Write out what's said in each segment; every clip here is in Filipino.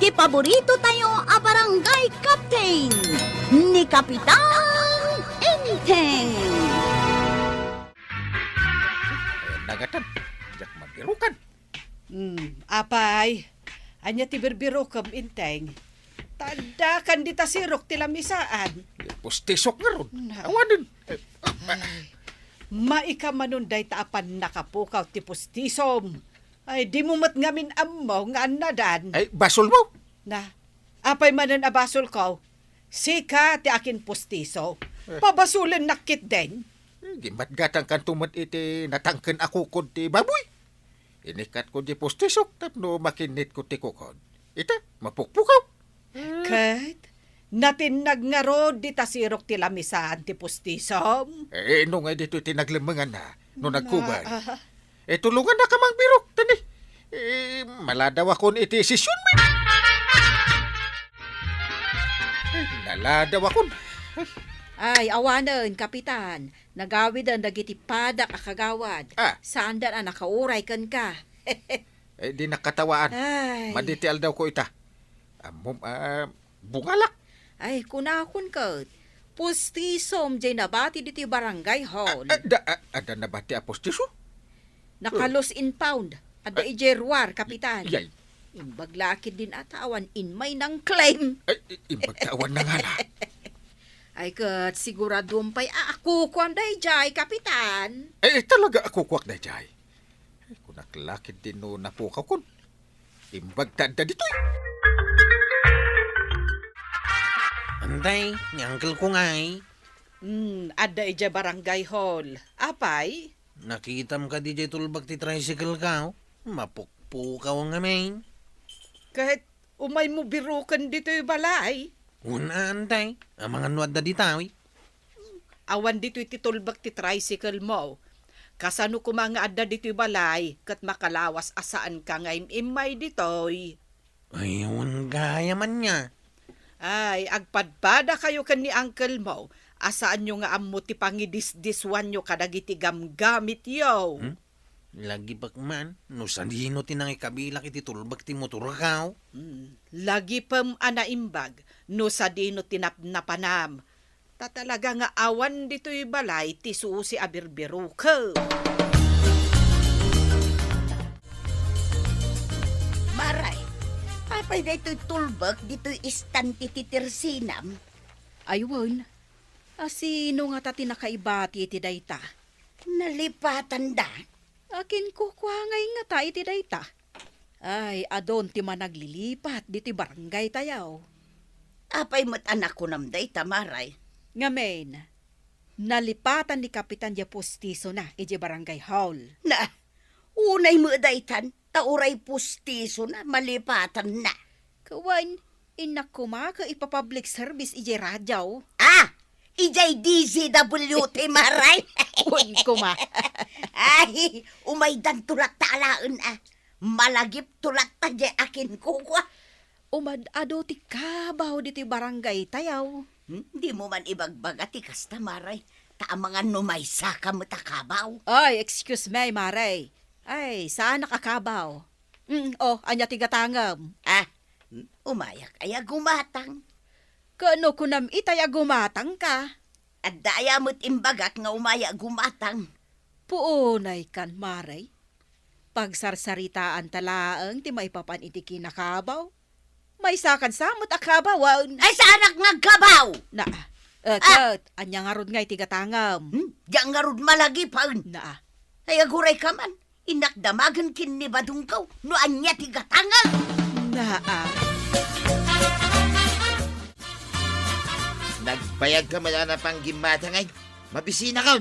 Ti paborito tayo a barangay captain ni Kapitan Enteng. Nagatan, jak mabirukan. Apay, anya ti birbiro kam inteng. Tanda kan di tasirok ti lamisaan. Pustisok nga ron. Awanin. Maika manunday taapan nakapukaw ti pustisom. Ay, di mo mat ngamin amaw nga anadan. Ay, basol mo. Na, apay manan abasol ko. Sika ti akin pustiso. Pabasulan nakit din. Gimatgatang kan tumat iti natangken ako ko ti baboy. Inikat ko di pustisok tapno makinit ko ti kukod. Ita, mapukpukaw. Kat, natinag nga ro di tasirok ti lamisaan ti pustisom. No nga dito tinaglemengan na no nagkuban. Tulungan na kamang birok, tani. Maladaw akon iti sisyon mo. Naladaw akon. Ay, awanan, kapitan. Nagawid ang dagiti padak a kagawad. Saan dan ang nakauray kan ka? Di nakatawaan. Ay. Maditial daw ko ita. Bungalak. Ay, kunakon ka. Pustisom jay nabati diti barangay hall. Ada na ba ti apostiso? Nakalos in pound. Ada ijerwar, kapitan. Yay. Imbaglakid din atawan in may nang claim. Imbagtawan na nga na. Ay, kat siguradong pa'y ako kung day jay, kapitan. Talaga ako kwak na jay. Kung naklakid din no napukaw kun. Imbagtad na dito. Anday, ni uncle ko nga eh. Ada ija barangay hall. Apay? Nakitam ka di jay tulbag ti tricycle ka. Mapukpukaw nga main. Kahit umay mo birukan dito yung balay. Una anday, ang mga nuwad na ditawi. Awan dito ititulbag ti tricycle mo. Kasano ko mga adda dito yung balay, kat makalawas asaan ka ngayon imay ditoy. Ay, awan gaya man niya. Ay, agpadpada kayo kan ni uncle mo. Asaan nyo nga amo ti pangidisdiswan nyo kadagiti gamgamit yo. Lagi bakman, no sanino tinang ikabilak iti tulbag ti motor ka. Lagi pam anaimbag, no sa dino tinapnapanam. Tatalaga nga awan dito'y balay ti susi abirbiru ka. Maray, apay dito'y tulbag, dito'y istanti titirsinam. Aywan. Sino nga tati nakaibati iti dayta? Nalipatan da. Akin ko kwangay nga ta iti dayta. Ay, adon ti managlilipat diti barangay tayaw. Apay mo't anak ko namday, tamaray. Ngamen, nalipatan ni Kapitan Dia Pustiso na iti barangay hall. Na, unay mo daytan, tauray pustiso na, malipatan na. Kawan, inak ko ka ipapublic service iti radyaw. Ijay DZWT, maray. Uwan ko ma. Ay, umaydan tulat talaan Malagip tulat ta di akin kukwa. Umad-ado ti kabaw diti barangay tayaw. Di mo man ibagbagati kasta, maray. Taamangan numaysa ka matakabaw. Ay, excuse me, Maray. Ay, saan nakakabaw? Anya tigatangam. Umayak ay gumatang. Kano kunam itay gumatang ka? At daya mo't imbagak nga umaya gumatang. Puunay kan, Maray. Pagsarsaritaan talaang ti maipapan iti kinakabaw. May sakan samot akabawan. Ay, sa anak nga gabaw! Na, kat, anya nga rod nga itigatangam. Diyan nga rod malagi pa. Na, Ay, aguray ka man. Inakdamagan kin ni badungkaw. No anya tigatangal. na, Nagbayag ka mala na pang gimata ngay. Mabisina ka.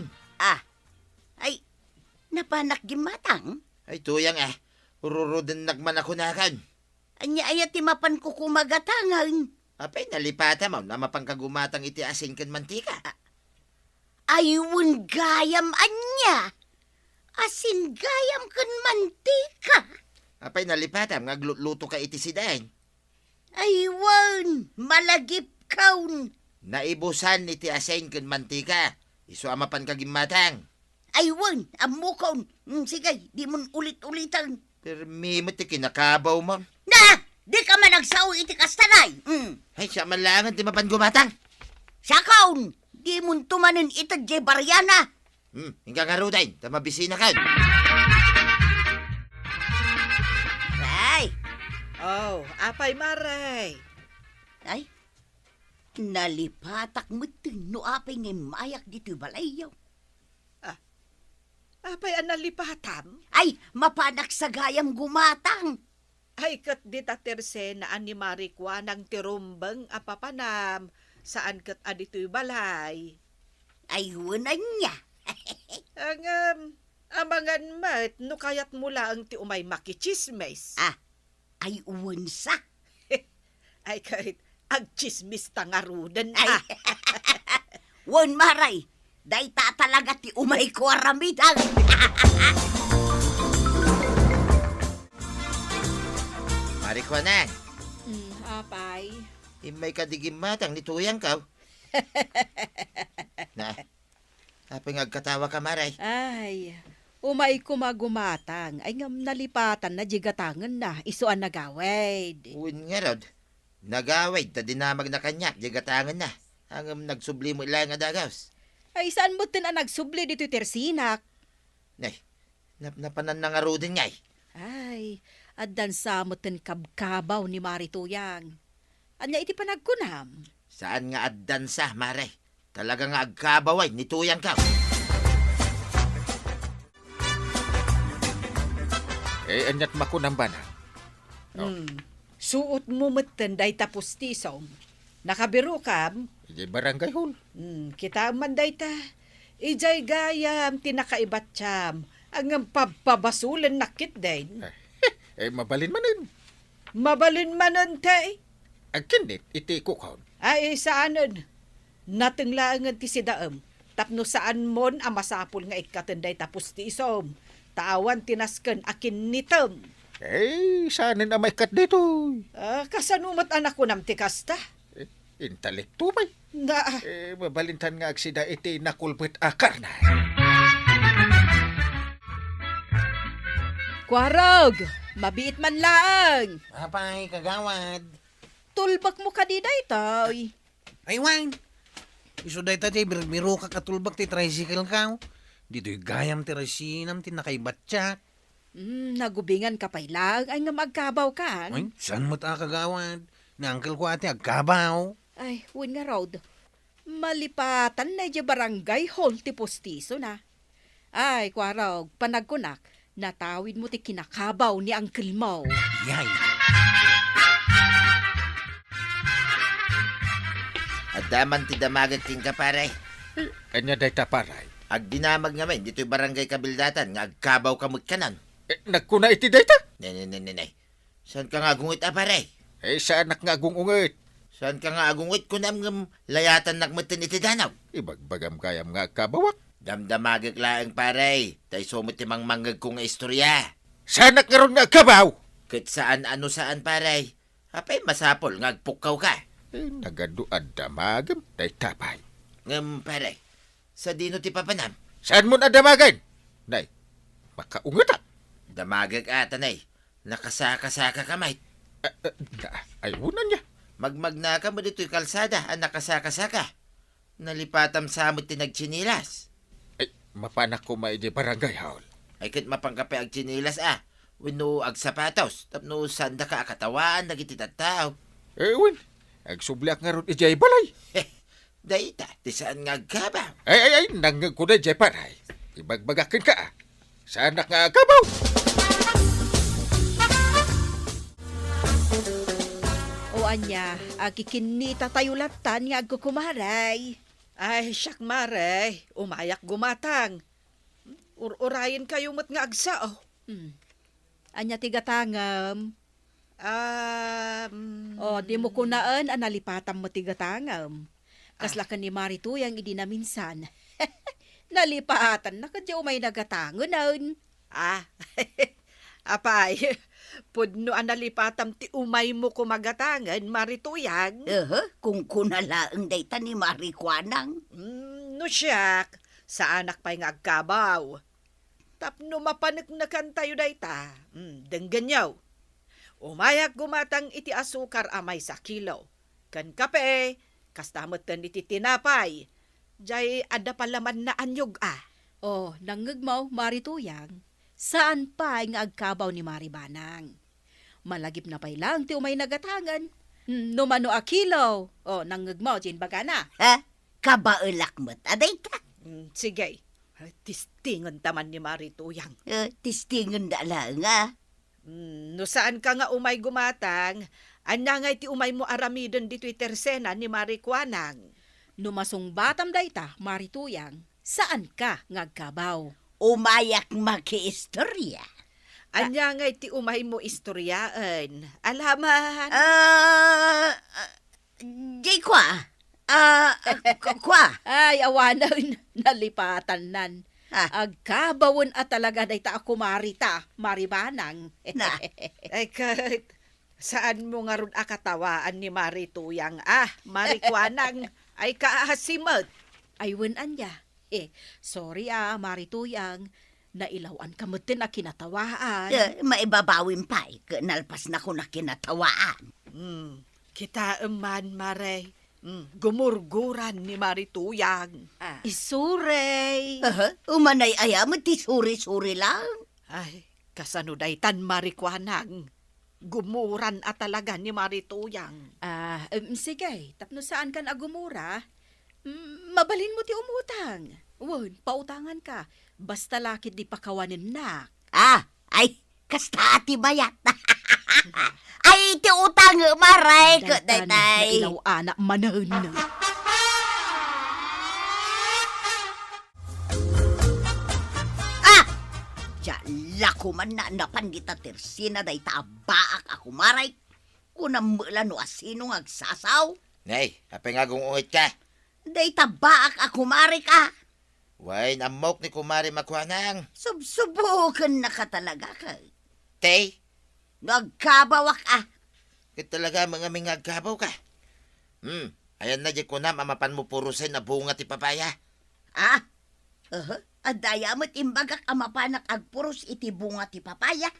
Ay, napanak gimatang. Ay tuyang Ururudan nagman ako na kan. Anya ayat timapan ko kumagatangan. Apay nalipata mo na mapangkagumatang iti asin kan mantika. Ayun gayam anya. Asin gayam kan mantika. Apay nalipata ngagluto ka iti sidain. Aywan, malagip kaun. Naibusan iti asin kan mantika. Isu amapan kagimatang. Aywan, amo kaun. Sige, di mon ulit-ulitan. Pero may mati kinakabaw mo. Na! Di ka man nagsaw iti kastanay. Ay, siya malangan ti mapan gumatang. Sakaon, di mo tumanin ito je baryana. Hingga nga ruday, tamabisina ka. Ay, Oh, apay maray. ay, nalipatak mo no apay nga mayak dito balayaw. Apay ang nalipatam. Ay, mapanak sa gayam gumatang. Ay kat di ta terse na ani marikwa ng tirumbang apapanam. Saan kat adito'y balay. Ay, wanan niya. Ang amangan mat, no kayat mula ang ti umay makichismes. Ay, uwansa. Ay kahit agchismis tangarudan Ay, ah. wan maray. Day ta talaga ti umay ko aramidang. Marikwanan, Apay. imay kadigim matang nituyang ka. Na, apay ngagkatawa ka, Maray. Ay, umay kumagumatang. Ay ngam nalipatan na jigatangan na. Isuan nagawid. Uwin nga rod. Nagawid, ta dinamag na kanyak, digatangan na. Hanggang nagsubli mo ilang nga dagaws. Ay saan mo tin ang nagsubli dito tersinak? Nay, napanan na nga rodin ngay. Ay, addan sa mo tin kabkabaw ni Marituyang. Anya iti panagkunam. Saan nga addan sa, Maray? Talaga nga agkabaway, nituyang ka. Anyat makunang bana. Suot mo matanday tapos tisom. Nakabiro kam, Ije barangay hall. kita manday ta. Ijay gayam tinakaibat tiyam. Ang pababasulan nakit din. Mabalin manin. Mabalin manon tay. Ang kinit, iti kukaon. Ay saanon. Natenglaangan ti si daam. Tapno saan mon ang masapul nga ikatanday tapos ti isom. Tawan tinasken akin nitem. Saanin na may kat dito. Kasanumat anak ko nam ti kasta. Intelekto may. Na, Mabalintan nga agsida iti nakulbet akar na. Kwarog, mabiit man laang. Apay, kagawad. Tulbak mo ka di daytoy. Ay, wine. Iso day ta, biro ka katulbak ti tricycle ka. Dito'y gayam ti rasinam ti nakaibatsak. Nagubingan ka pa'y lang. Ay nga magkabaw ka. Ay, saan mo ta kagawad? Na uncle ko ate agkabaw. Ay, win nga road. Malipatan na di barangay hall ti postiso na. Ay, kwarog, panagkunak, natawid mo ti kinakabaw ni Uncle Mo. Yay. At daman ti damagag king ka, Paray. Anya day taparay. Ag dinamag nga may, dito'y barangay kabildatan, nga agkabaw kamot kanan. Nagkuna iti day ta. Nay. Saan ka nga gungit, Paray? Saan nga gungungit. Saan ka nga agungit ko nam layatan nakmatin iti danaw? Ibagbagam kayam nga kabawak. Damdamagag laang, Paray. Tay sumot timang manggag ko nga istorya. Saan nga ron nga kabaw? Kit saan saan, Paray. Apay masapol, nga agpukaw ka. Nagaduad damagam day tapay. Paray, sa dino ti papanam, Saan mo na damagan? Nay, makaungat. damagag atanay. Nakasaka-saka kamay. Ayunan niya. Magmag na ka mo dito'y kalsada, ang nakasaka-saka. Nalipatam sa amot tinagchinilas. Mapanak ko maiji barangay hall. Ay kit mapangkape ag chinilas Wino ag sapatos. Tapno sanda ka akatawaan, nagititataw. Win, agsublak nga ron ijay balay. Dayta, ti saan nga agkabaw. Nanggag ko na ijay paray. Ibagbagakin ka. Saan nga kabaw? O anya, agikinita tayo latan nga agkukumaray. ay siyak mare, umayak gumatang. Urayin kayo mat nga agsao. Anya tigatangam. O, di mo kunaan ang nalipatan mo tigatangam. Kasla ka ni Marituyang idinaminsan. Nalipatan na kadyo may nagatangon nun. Apay, pudno ang nalipatam ti umay mo kumagatangan, marituyag. Kung kunalaang dayta ni Marikwanang. No siyak, sa anak pa'y nga agkabaw. Tapno mapanik na kan tayo dayta. Dengganyaw. Umayak gumatang iti asukar amay sa kilo. Kan kape, kastamatan iti tinapay. Jay ada palaman na anyog Oh, nangagmaw, Marituyang. Saan pa nga agkabaw ni Maribanang? Malagip na pay lang ti umay nagatangan. Numano akilaw. Oh, nangagmaw, Jin Bagana. Ha? Kabaulak mo't aday ka. Sige, tistingan taman ni Marituyang. Tistingan da lang ah. No saan ka nga umay gumatang, anya nga iti umay mo aramidon dito'y tersena ni Marikwanang. Numasong batam dayta, Marituyang. Saan ka ngagkabaw? Umayak makiistorya. Anya nga iti umay mo istoryaan. Alaman. Di kwa. Kwa. Ay, awanan, nalipatan nan. Agkabawon at talaga dayta ako Marita, Maribanang. Na. Ay kat, saan mo nga ron akatawaan ni Marituyang? Marikwanang ay kaahasimot. Ay, anya. Sorry Marituyang. Nailawan ka mo din na kinatawaan. Maibabawin pa nalpas na ko na kinatawaan. Kita man, Mare. Gumurguran ni Marituyang. Isurey. Umanay ayam, ti suri-suri lang. Ay, kasanudaytan Marikwanang. Gumuran at talaga ni Marituyang. Sige, tapno saan ka agumura? Mabalin mo ti umutang. Won, pautangan ka. Basta lakit di pakawanin na. Ay, kasta ati bayat. Ay, ti utang, maray ko, Daytan, daytay. nailaw anak manahon na. Diyala ko man na napandita tersina day tabaak ako maray. Kunang mula no asino agsasaw. Nay, apay nga gungungit ka. Day tabaak ako maray ka. Way, namok ni kumari Makwanang. Subsubukan na ka talaga ka. Tay, Nagkabawak kit talaga mga mingagabaw ka. Ayan na di ko na mamapan mo purusin na bunga ti papaya. Adaya mo't imbagak amapanak agpuros iti bunga ti papaya.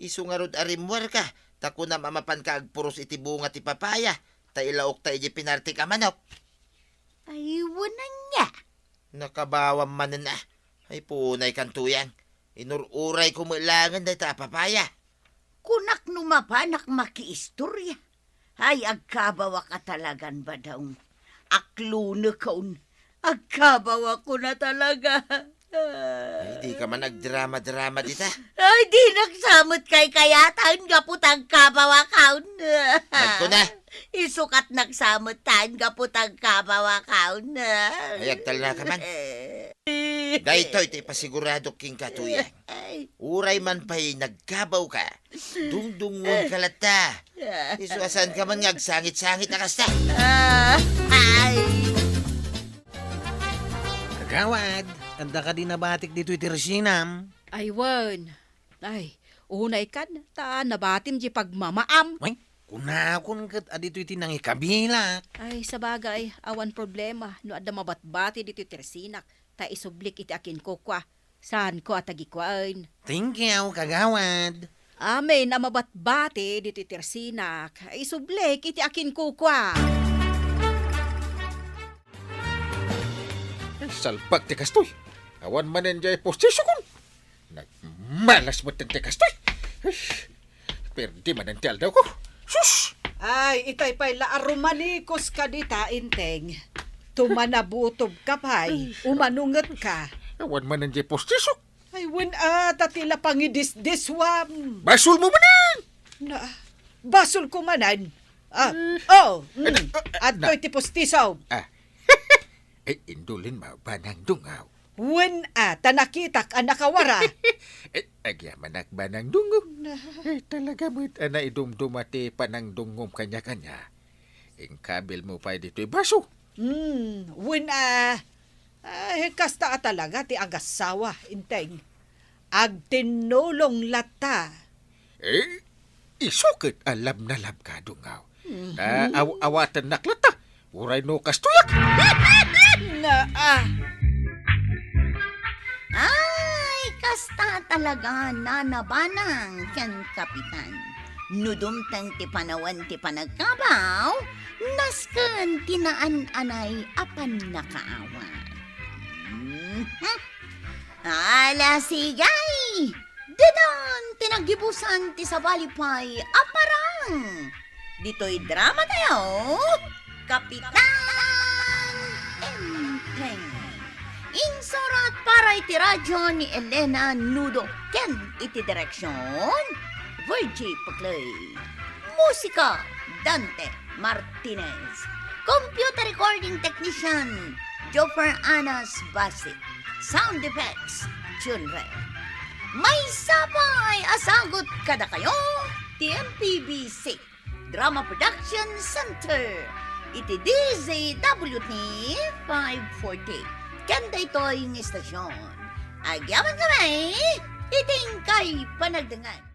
Isu nga rod arimwar ka. Tako na mamapan ka agpuros iti bunga ti papaya. Ta ilaok ta iti pinarti ka manok. Ay, wanan niya. Nakabawang manan na. Ay punay kantuyang. Inururay ko mulangan na ta papaya. Kunak numapanak makiistorya. Ay, agkabawa ka talagan ba daw? Aklo na kaun. Agkabawa ko na talaga. Ay, di ka man nagdrama-drama dita. Ay, di nagsamot kay kayatan gaputang kabawa kaun. Nagko na. Isukat nagsamot tan gaputang kabawa kaun. Ay, agtal na ka man. Dahito iti pasigurado king katuyang. Ay, Uray man pa'y nagkabaw ka. Dungdungon ka lata. Isuasan ka man ngagsangit-sangit na kasta. ay. Kagawad, anda ka din nabatik dito iti Resinam. Ay, wan. Ay, unay kan, ta nabatim di pagmamaam. Ay, kunakon kat adito iti nang ikabila. Ay, sa bagay, awan problema. No ada mabatbati dito tersinak. Ta isublik iti akin ko kwa. Saan ko at agikwain. Thank you, kagawad. Amen na mabatbati dito tersinak. Isublik iti akin ko kwa. Salpag ti kastoy. Awan manen jay postisyo kon. Nagmalas mo ti kastoy. Perdi manen ti aldaw ko. Sus! Ay, itay pa'y laarumalikos ka dita, inteng. Tumanabutob ka pa'y, umanungat ka. Awan manen jay postisyo. Ay, tatila pangidis-diswam. Basul mo manen! Na, basol ko manan. At to'y tipostisaw. Ay, indulin mo ba ng dungaw? Tanakitak ang nakawara. Agyaman ba ng dungaw? Talaga mo't ana idumdumati pa ng dungom kanya-kanya. Ingkabil mo pa dito'y baso. Kasta talaga ti agasawa, inteng. Agtinulong lata. Isukit alam na lab ka dungaw. Awatan naklata. Uray no kastuyak. Ay, kasta talaga nanabanang yan, Kapitan. Nudumtang ti panawan ti panagkabaw, nasken tinaan anay apan nakaawan. Ala sigay! Dedan tinagibusan ti sabalipay aparang! Dito'y drama tayo, Kapitan Enteng. Insurat para iti radyo ni Elena Nudo ken iti direksyon Virgie Paclay. Musika Dante Martinez. Computer recording technician Joper Anas Basit. Sound effects Chunre. May sabay asagot kada kayo TMPBC Drama Production Center. Iti DZWT 540. Kanda ito'y istasyon. Agyaman kami, iting kay panagdangan.